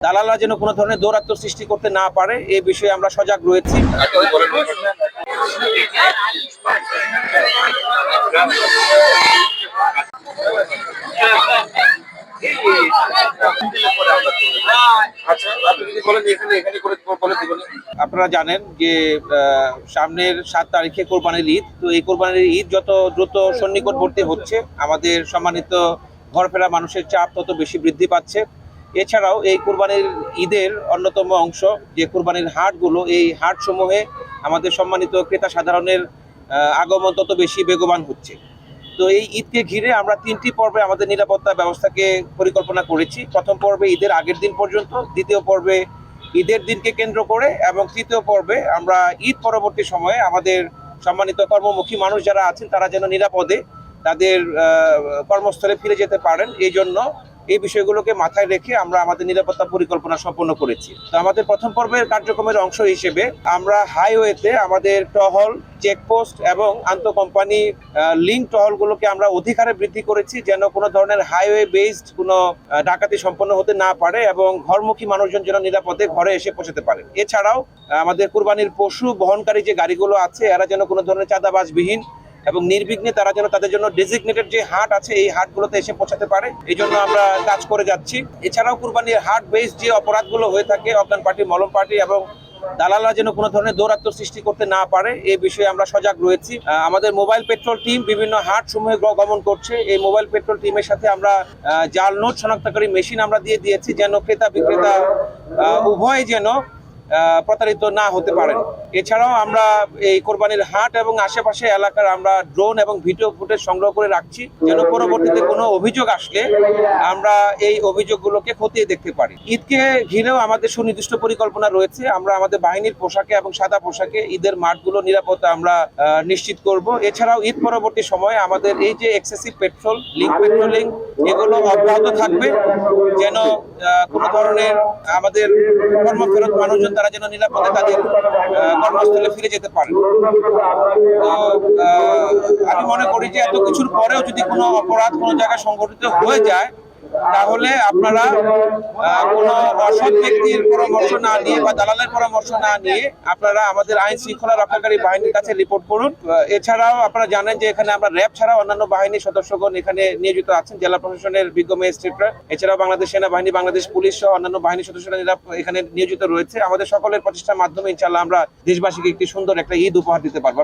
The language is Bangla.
দালালরা যেন কোনো ধরনের দৌরাত্ম্য সৃষ্টি করতে না পারে এই বিষয়ে আমরা সজাগ রয়েছি। আপনারা জানেন যে সামনের 7 তারিখে কোরবানির ঈদ। তো এই কোরবানির ঈদ যত দ্রুত সন্নিকটবর্তী হচ্ছে, আমাদের সম্মানিত ঘরফেরা মানুষের চাপ তত বেশি বৃদ্ধি পাচ্ছে। এছাড়াও এই কোরবানির ঈদের অন্যতম অংশ যে কোরবানির হাটগুলো, এই হাটসমূহে আমাদের সম্মানিত ক্রেতা সাধারণের আগমন তত বেশি বেগবান হচ্ছে। তো এই ঈদকে ঘিরে আমরা 3টি পর্বে আমাদের নিরাপত্তা ব্যবস্থাকে পরিকল্পনা করেছি। প্রথম পর্বে ঈদের আগের দিন পর্যন্ত, দ্বিতীয় পর্বে ঈদের দিনকে কেন্দ্র করে এবং তৃতীয় পর্বে আমরা ঈদ পরবর্তী সময়ে আমাদের সম্মানিত কর্মমুখী মানুষ যারা আছেন তারা যেন নিরাপদে তাদের কর্মস্থলে ফিরে যেতে পারেন, এই জন্য এই বিষয়গুলোকে মাথায় রেখে আমরা আমাদের নিরাপত্তা পরিকল্পনা সম্পন্ন করেছি। তো আমাদের প্রথম পর্বের কার্যক্রমের অংশ হিসেবে আমরা হাইওয়েতে আমাদের টহল, চেকপোস্ট এবং আন্তঃ কোম্পানি লিঙ্ক টহলগুলোকে আমরা অধিকারে বৃদ্ধি করেছি, যেন কোনো ধরনের হাইওয়ে বেসড কোনো ডাকাতি সম্পন্ন হতে না পারে এবং ঘরমুখী মানুষজন যেন নিরাপদে ঘরে এসে পৌঁছাতে পারে। এছাড়াও আমাদের কুরবানির পশু বহনকারী যে গাড়িগুলো আছে এরা যেন কোনো ধরনের চাঁদাবাজবিহীন এবং নির্বিঘ্নে তারা যেন তাদের জন্য ডেজিগনেটেড যে হাট আছে এই হাটগুলোতে এসে পৌঁছাতে পারে, এই জন্য আমরা কাজ করে যাচ্ছি। এছাড়াও কুরবানির হাট বেস যে অপরাধগুলো হয়ে থাকে, অজ্ঞান পার্টি, মলম পার্টি এবং দালালরা যেন কোনো ধরনের দৌরাত্ম্য সৃষ্টি করতে না পারে এই বিষয়ে আমরা সজাগ রয়েছি। আমাদের মোবাইল পেট্রোল টিম বিভিন্ন হাট সমূহে গমন করছে। এই মোবাইল পেট্রোল টিমের সাথে আমরা জাল নোট শনাক্তকারী মেশিন আমরা দিয়ে দিয়েছি, যেন ক্রেতা বিক্রেতা উভয় যেন প্রতারিত না হতে পারেন। এছাড়াও আমরা এই কোরবানির হাট এবং আশেপাশে এলাকার আমরা ড্রোন এবং ভিডিও ফুটেজ সংগ্রহ করে রাখছি, যেন পরবর্তীতে কোনো অভিযোগ আসলে আমরা এই অভিযোগগুলোকে খতিয়ে দেখতে পারি। ঈদকে ঘিরেও আমাদের সুনির্দিষ্ট পরিকল্পনা রয়েছে। আমরা আমাদের বাহিনীর পোশাকে এবং সাদা পোশাকে ঈদের মাঠগুলো নিরাপত্তা আমরা নিশ্চিত করব। এছাড়াও ঈদ পরবর্তী সময়ে আমাদের এই যে এক্সেসিভ পেট্রোল, লিঙ্ক পেট্রোলিং, এগুলো অব্যাহত থাকবে, যেন কোনো ধরনের আমাদের কর্মফেরত মানুষজন তারা যেন নিরাপদে তাদের কর্মস্থলে ফিরে যেতে পারে। আমি মনে করি যে এত কিছুর পরেও যদি কোনো অপরাধ কোনো জায়গায় সংঘটিত হয়ে যায়, তাহলে আপনারা কোনো অসৎ ব্যক্তির পরামর্শ না নিয়ে বা দালালের পরামর্শ না নিয়ে আপনারা আমাদের আইন শৃঙ্খলা রক্ষাকারী বাহিনীর কাছে রিপোর্ট করুন। এছাড়াও আপনারা জানেন যে এখানে আমরা র্যাব ছাড়াও অন্যান্য বাহিনীর সদস্যগণ এখানে নিয়োজিত আছেন, জেলা প্রশাসনের বিজ্ঞ ম্যাজিস্ট্রেটরা। এছাড়াও বাংলাদেশ সেনাবাহিনী, বাংলাদেশ পুলিশ সহ অন্যান্য বাহিনীর সদস্যরা এখানে নিয়োজিত রয়েছে। আমাদের সকলের প্রচেষ্টার মাধ্যমে ইনশাআল্লাহ আমরা দেশবাসীকে একটি সুন্দর একটা ঈদ উপহার দিতে পারবো।